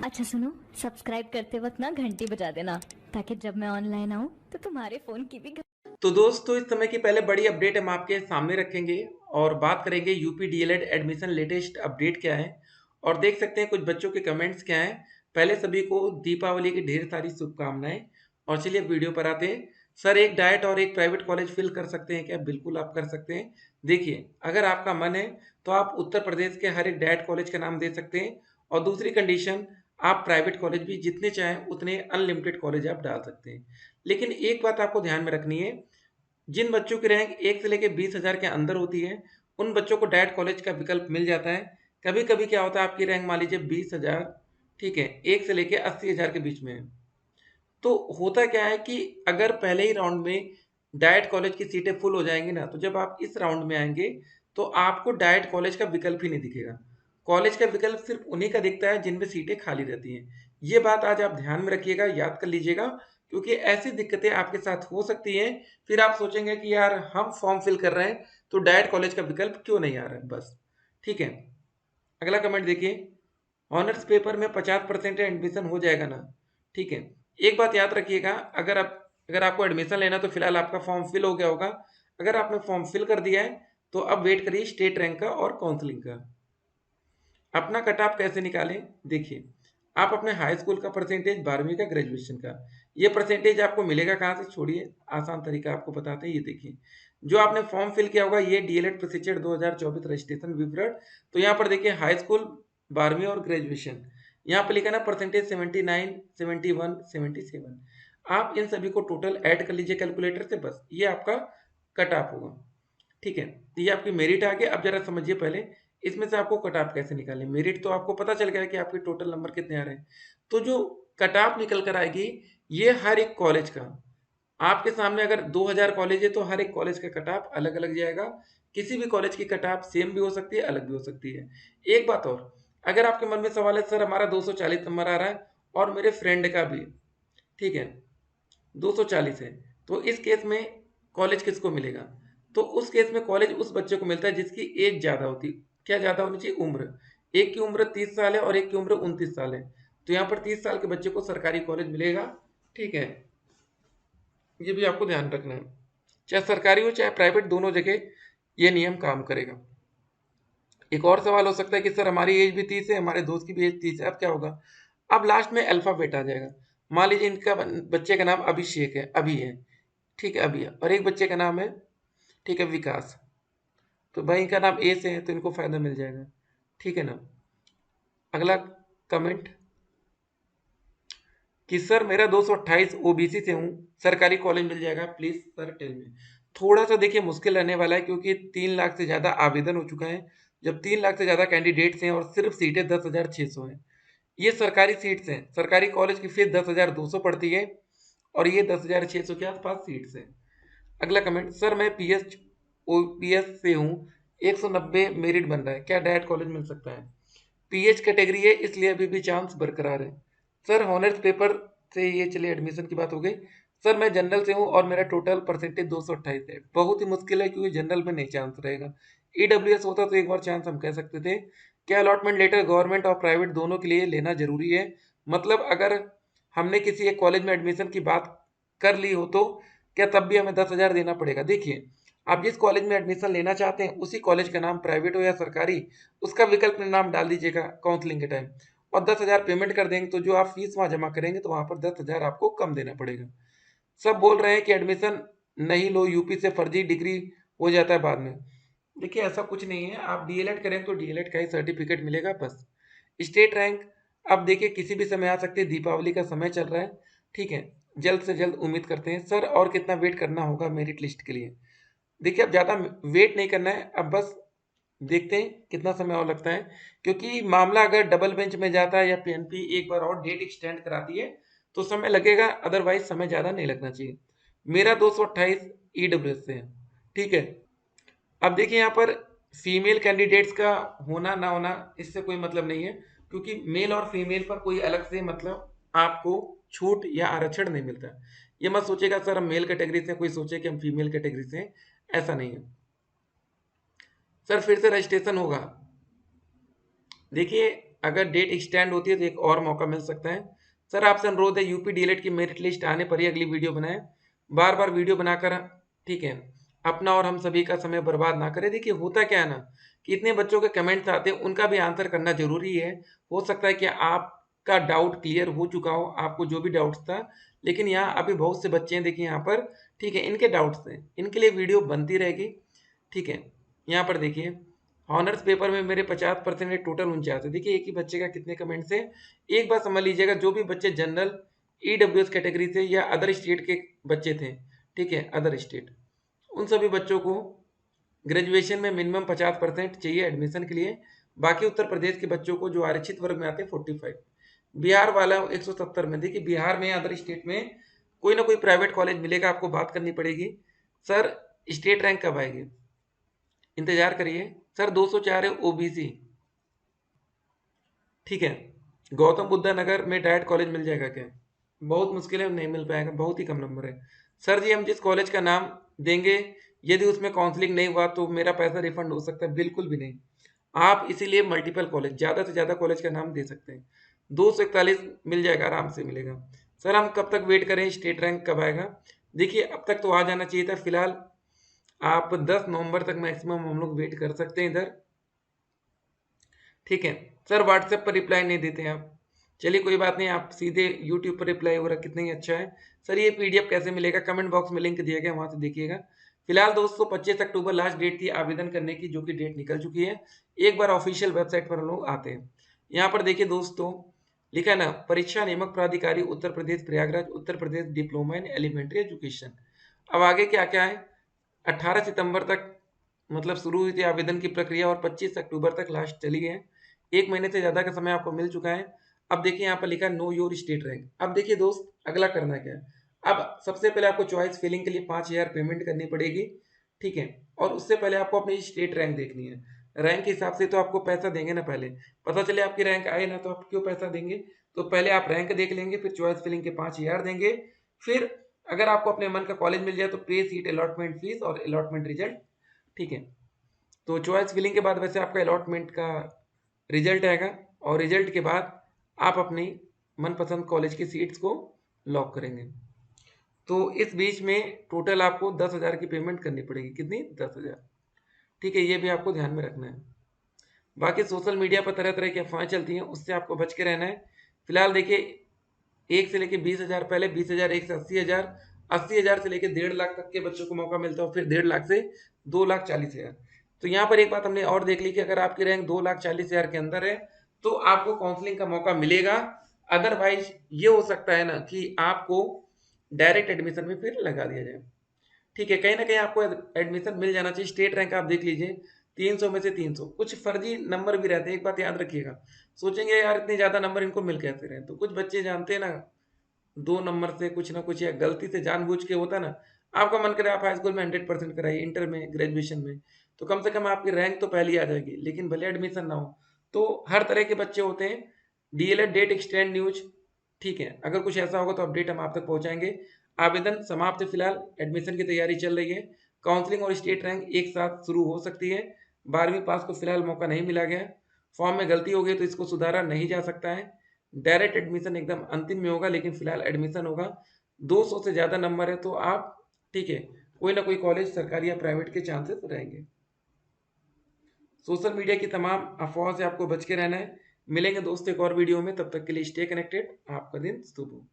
अच्छा सुनो, सब्सक्राइब करते वक्त ना घंटी बजा देना ताकि जब मैं ऑनलाइन आऊँ तो तुम्हारे फोन की भी तो दोस्तों इस समय की पहले बड़ी अपडेट हम आपके सामने रखेंगे और बात करेंगे UP DElEd admission latest update क्या है और देख सकते हैं कुछ बच्चों के कमेंट्स क्या हैं। पहले सभी को दीपावली की ढेर सारी शुभकामनाएं। और चलिए वीडियो पर आते हैं। सर एक डाइट और एक प्राइवेट कॉलेज फिल कर सकते हैं क्या? बिल्कुल आप कर सकते हैं। देखिए अगर आपका मन है तो आप उत्तर प्रदेश के हर एक डाइट कॉलेज का नाम दे सकते हैं और दूसरी कंडीशन आप प्राइवेट कॉलेज भी जितने चाहें उतने अनलिमिटेड कॉलेज आप डाल सकते हैं। लेकिन एक बात आपको ध्यान में रखनी है, जिन बच्चों की रैंक 1 से लेके 20,000 के अंदर होती है, उन बच्चों को डाइट कॉलेज का विकल्प मिल जाता है। कभी-कभी क्या होता है आपकी रैंक मान लीजिए 20,000, ठीक है, 1 से लेके 80,000 के बीच में है। तो होता क्या है कि अगर पहले ही राउंड में डाइट कॉलेज की सीटें फुल हो जाएँगी ना, तो जब आप इस राउंड में आएँगे, तो आपको डाइट कॉलेज का विकल्प ही नहीं दिखेगा। कॉलेज का विकल्प सिर्फ़ उन्हीं का दिखता है जिनमें सीटें खाली रहती हैं। ये बात आज आप ध्यान में रखिएगा, याद कर लीजिएगा, क्योंकि ऐसी दिक्कतें आपके साथ हो सकती हैं। फिर आप सोचेंगे कि यार हम फॉर्म फिल कर रहे हैं, तो डाइट कॉलेज का विकल्प क्यों नहीं आ रहा है? बस, ठीक है। अगला कमेंट देखिए, ऑनर्स पेपर में 50% एडमिशन हो जाएगा ना? ठीक है। एक बात याद रखिएगा, अगर आपको एडमिशन लेना है तो फिलहाल आपका फॉर्म फिल हो गया होगा। अगर आपने फॉर्म फिल कर दिया है तो अब वेट करिए स्टेट रैंक का और काउंसलिंग का। अपना कट ऑफ कैसे निकालें? देखिए, आप अपने हाई स्कूल का परसेंटेज, 12वीं का, ग्रेजुएशन का, ये परसेंटेज आपको मिलेगा कहाँ से? छोड़िए, आसान तरीका आपको बताते हैं। ये देखिए, जो आपने फॉर्म फिल किया होगा, ये डीएलएड प्रशिक्षण 2024 रजिस्ट्रेशन विवरण। तो यहाँ पर देखिए हाई स्कूल, 12वीं और ग्रेजुएशन, यहाँ पर लिखा ना परसेंटेज 79, 71, 77। आप इन सभी को टोटल ऐड कर लीजिए कैलकुलेटर से, बस ये आपका कट ऑफ होगा। ठीक है, तो ये आपकी मेरिट आ गया। अब जरा समझिए पहले, इसमें से आपको कट ऑफ कैसे निकालें? मेरिट तो आपको पता चल गया कि आपके टोटल नंबर कितने आ रहे हैं। तो जो कट ऑफ निकल कर आएगी, ये हर एक कॉलेज का, आपके सामने अगर 2000 कॉलेज है तो हर एक कॉलेज का कट ऑफ अलग अलग जाएगा। किसी भी कॉलेज की कट ऑफ सेम भी हो सकती है, अलग भी हो सकती है। एक बात और, अगर आपके मन में सवाल है सर हमारा 240 नंबर आ रहा है और मेरे फ्रेंड का भी, ठीक है, 240 है, तो इस केस में कॉलेज किसको मिलेगा? तो उस केस में कॉलेज उस बच्चे को मिलता है जिसकी एज ज़्यादा होती है। क्या ज़्यादा होनी चाहिए? उम्र। एक की उम्र 30 साल है और एक की उम्र 29 साल है, तो यहाँ पर 30 साल के बच्चे को सरकारी कॉलेज मिलेगा। ठीक है, ये भी आपको ध्यान रखना है। चाहे सरकारी हो चाहे प्राइवेट, दोनों जगह ये नियम काम करेगा। एक और सवाल हो सकता है कि सर हमारी एज भी 30 है, हमारे दोस्त की भी एज 30 है, अब क्या होगा? अब लास्ट में अल्फाबेट आ जाएगा। मान लीजिए इनका बच्चे का नाम अभिषेक है, अभी है, ठीक है, अभी है, और एक बच्चे का नाम है, ठीक है, विकास। तो भाई इनका नाम ए से है तो इनको फायदा मिल जाएगा, ठीक है ना। अगला कमेंट कि सर मेरा 228 ओबीसी से हूँ, सरकारी कॉलेज मिल जाएगा? Please sir tell me. थोड़ा सा देखिए मुश्किल रहने वाला है क्योंकि 3 लाख से ज्यादा आवेदन हो चुका है। जब 3 लाख से ज्यादा कैंडिडेट्स हैं और सिर्फ सीटें 10,600 हैं, ये सरकारी सीट्स हैं। सरकारी कॉलेज की फीस 10,200 पड़ती है और ये 10,600 के आसपास सीट्स हैं। अगला कमेंट, सर मैं पीएच ओपीएस से हूँ, 190 मेरिट बन रहा है, क्या डायट कॉलेज मिल सकता है? पीएच कैटेगरी है इसलिए अभी भी चांस बरकरार है। सर हॉनर्स पेपर से, ये चलिए एडमिशन की बात हो गई। सर मैं जनरल से हूँ और मेरा टोटल परसेंटेज 228 है, बहुत ही मुश्किल है क्योंकि जनरल में नहीं चांस रहेगा। ईडब्ल्यूएस होता तो एक बार चांस हम कह सकते थे। क्या अलॉटमेंट लेटर गवर्नमेंट और प्राइवेट दोनों के लिए लेना जरूरी है? मतलब अगर हमने किसी एक कॉलेज में एडमिशन की बात कर ली हो तो क्या तब भी हमें 10,000 देना पड़ेगा? देखिए, आप जिस कॉलेज में एडमिशन लेना चाहते हैं उसी कॉलेज का नाम प्राइवेट हो या सरकारी, उसका विकल्प में नाम डाल दीजिएगा काउंसलिंग के टाइम, और 10,000 पेमेंट कर देंगे तो जो आप फीस वहाँ जमा करेंगे तो वहाँ पर 10,000 आपको कम देना पड़ेगा। सब बोल रहे हैं कि एडमिशन नहीं लो यूपी से, फर्जी डिग्री हो जाता है बाद में। देखिए ऐसा कुछ नहीं है, आप डीएलएड करें तो डीएलएड का ही सर्टिफिकेट मिलेगा बस। स्टेट रैंक अब देखिए किसी भी समय आ सकती है, दीपावली का समय चल रहा है, ठीक है, जल्द से जल्द उम्मीद करते हैं। सर और कितना वेट करना होगा मेरिट लिस्ट के लिए? देखिए अब ज़्यादा वेट नहीं करना है, अब बस देखते हैं कितना समय और लगता है, क्योंकि मामला अगर डबल बेंच में जाता है या पीएनपी एक बार और डेट एक्सटेंड कराती है तो समय लगेगा, अदरवाइज समय ज़्यादा नहीं लगना चाहिए। मेरा 228 ईडब्ल्यूएस से है, ठीक है। अब देखिए यहाँ पर फीमेल कैंडिडेट्स का होना ना होना इससे कोई मतलब नहीं है, क्योंकि मेल और फीमेल पर कोई अलग से मतलब आपको छूट या आरक्षण नहीं मिलता। ये मत सोचेगा सर हम मेल कैटेगरी से, कोई सोचे कि हम फीमेल कैटेगरी से हैं, ऐसा नहीं है। सर फिर से रजिस्ट्रेशन होगा? देखिए अगर डेट एक्सटेंड होती है तो एक और मौका मिल सकता है। सर आपसे अनुरोध है यूपी डीएलएड की मेरिट लिस्ट आने पर ही अगली वीडियो बनाएं। बार बार वीडियो बनाकर ठीक है अपना और हम सभी का समय बर्बाद ना करें। देखिए होता क्या है ना कि इतने बच्चों के कमेंट्स आते हैं, उनका भी आंसर करना जरूरी है। हो सकता है कि आपका डाउट क्लियर हो चुका हो, आपको जो भी डाउट्स था, लेकिन यहाँ अभी बहुत से बच्चे हैं देखिए यहाँ पर, ठीक है, इनके डाउट्स हैं, इनके लिए वीडियो बनती रहेगी। ठीक है, यहाँ पर देखिए ऑनर्स पेपर में मेरे 50% है, टोटल 49 है। देखिए एक ही बच्चे का कितने कमेंट्स है, एक बार समझ लीजिएगा। जो भी बच्चे जनरल ईडब्ल्यूएस कैटेगरी से या अदर स्टेट के बच्चे थे, ठीक है, अदर स्टेट, उन सभी बच्चों को ग्रेजुएशन में मिनिमम 50% चाहिए एडमिशन के लिए। बाकी उत्तर प्रदेश के बच्चों को जो आरक्षित वर्ग में आते हैं 45, बिहार वाला 170 में। देखिए बिहार में अदर स्टेट में कोई ना कोई प्राइवेट कॉलेज मिलेगा, आपको बात करनी पड़ेगी। सर स्टेट रैंक कब आएगी, इंतजार करिए। सर 204 है ओबीसी, ठीक है। गौतम बुद्धा नगर में डायरेक्ट कॉलेज मिल जाएगा क्या, बहुत मुश्किल है, नहीं मिल पाएगा, बहुत ही कम नंबर है। सर जी हम जिस कॉलेज का नाम देंगे यदि उसमें काउंसलिंग नहीं हुआ तो मेरा पैसा रिफंड हो सकता है, बिल्कुल भी नहीं। आप इसीलिए मल्टीपल कॉलेज, ज़्यादा से ज़्यादा कॉलेज का नाम दे सकते हैं। 241 मिल जाएगा, आराम से मिलेगा। सर हम कब तक वेट करें, स्टेट रैंक कब आएगा? देखिए अब तक तो आ जाना चाहिए था। फिलहाल आप 10 नवंबर तक मैक्सिमम हम लोग वेट कर सकते हैं इधर, ठीक है। सर व्हाट्सएप पर रिप्लाई नहीं देते हैं आप, चलिए कोई बात नहीं, आप सीधे यूट्यूब पर रिप्लाई हो रहा, कितना ही अच्छा है। सर ये पीडीएफ कैसे मिलेगा, कमेंट बॉक्स में लिंक दिया गया, वहां से देखिएगा। फिलहाल दोस्तों 25 अक्टूबर लास्ट डेट थी आवेदन करने की, जो कि डेट निकल चुकी है। एक बार ऑफिशियल वेबसाइट पर हम लोग आते हैं। यहाँ पर देखिए दोस्तों लिखा है ना, परीक्षा नियामक प्राधिकारी Uttar Pradesh Prayagraj, Uttar Pradesh diploma in elementary education. अब आगे क्या क्या है, 18 सितंबर तक मतलब शुरू हुई थी आवेदन की प्रक्रिया और 25 अक्टूबर तक लास्ट चली है। एक महीने से ज़्यादा का समय आपको मिल चुका है। अब देखिए यहाँ पर लिखा है नो योर स्टेट रैंक। अब देखिए दोस्त अगला करना क्या है, अब सबसे पहले आपको चॉइस फिलिंग के लिए 5,000 पेमेंट करनी पड़ेगी, ठीक है। और उससे पहले आपको अपनी स्टेट रैंक देखनी है। रैंक के हिसाब से तो आपको पैसा देंगे ना, पहले पता चले आपकी रैंक आए ना तो आप क्यों पैसा देंगे। तो पहले आप रैंक देख लेंगे, फिर चॉइस फिलिंग के 5,000 देंगे, फिर अगर आपको अपने मन का कॉलेज मिल जाए तो पे सीट अलॉटमेंट फीस और अलॉटमेंट रिजल्ट, ठीक है। तो चॉइस फिलिंग के बाद वैसे आपका अलॉटमेंट का रिजल्ट आएगा और रिजल्ट के बाद आप अपनी मनपसंद कॉलेज की सीट्स को लॉक करेंगे। तो इस बीच में टोटल आपको 10,000 की पेमेंट करनी पड़ेगी, कितनी, 10,000, ठीक है। ये भी आपको ध्यान में रखना है। बाकी सोशल मीडिया पर तरह तरह की अफवाहें चलती हैं, उससे आपको बच के रहना है। फिलहाल देखिए 1 से लेके 20,000, पहले 20,000, 1 से 80,000, 80,000 से लेके 1.5 लाख तक के बच्चों को मौका मिलता है, फिर 1.5 लाख से 2,40,000। तो यहाँ पर एक बात हमने और देख ली कि अगर आपकी रैंक 2,40,000 के अंदर है तो आपको काउंसलिंग का मौका मिलेगा। अदरवाइज ये हो सकता है ना कि आपको डायरेक्ट एडमिशन में फिर लगा दिया जाए, ठीक है। कहीं ना कहीं आपको एडमिशन मिल जाना चाहिए। स्टेट रैंक आप देख लीजिए 300 में से 300, कुछ फर्जी नंबर भी रहते हैं, एक बात याद रखिएगा। सोचेंगे यार इतने ज्यादा नंबर इनको मिल कैसे रहे, तो कुछ बच्चे जानते हैं ना 2 नंबर से कुछ ना कुछ या गलती से जानबूझ के होता ना। आपका मन करे आप हाई स्कूल में 100% कराइए, इंटर में, ग्रेजुएशन में, तो कम से कम आपकी रैंक तो पहली आ जाएगी, लेकिन भले एडमिशन ना हो। तो हर तरह के बच्चे होते हैं। डीएलएड डेट एक्सटेंड न्यूज, ठीक है, अगर कुछ ऐसा होगा तो अपडेट हम आप तक पहुंचाएंगे। आवेदन समाप्त है, फिलहाल एडमिशन की तैयारी चल रही है। काउंसलिंग और स्टेट रैंक एक साथ शुरू हो सकती है। 12वीं पास को फिलहाल मौका नहीं मिला गया। फॉर्म में गलती हो गई तो इसको सुधारा नहीं जा सकता है। डायरेक्ट एडमिशन एकदम अंतिम में होगा, लेकिन फिलहाल एडमिशन होगा। 200 से ज़्यादा नंबर है तो आप, ठीक है, कोई ना कोई कॉलेज सरकारी या प्राइवेट के चांसेस रहेंगे। सोशल मीडिया की तमाम अफवाह से आपको बच के रहना है। मिलेंगे दोस्तों एक और वीडियो में, तब तक के लिए स्टे कनेक्टेड। आपका दिन शुभ हो।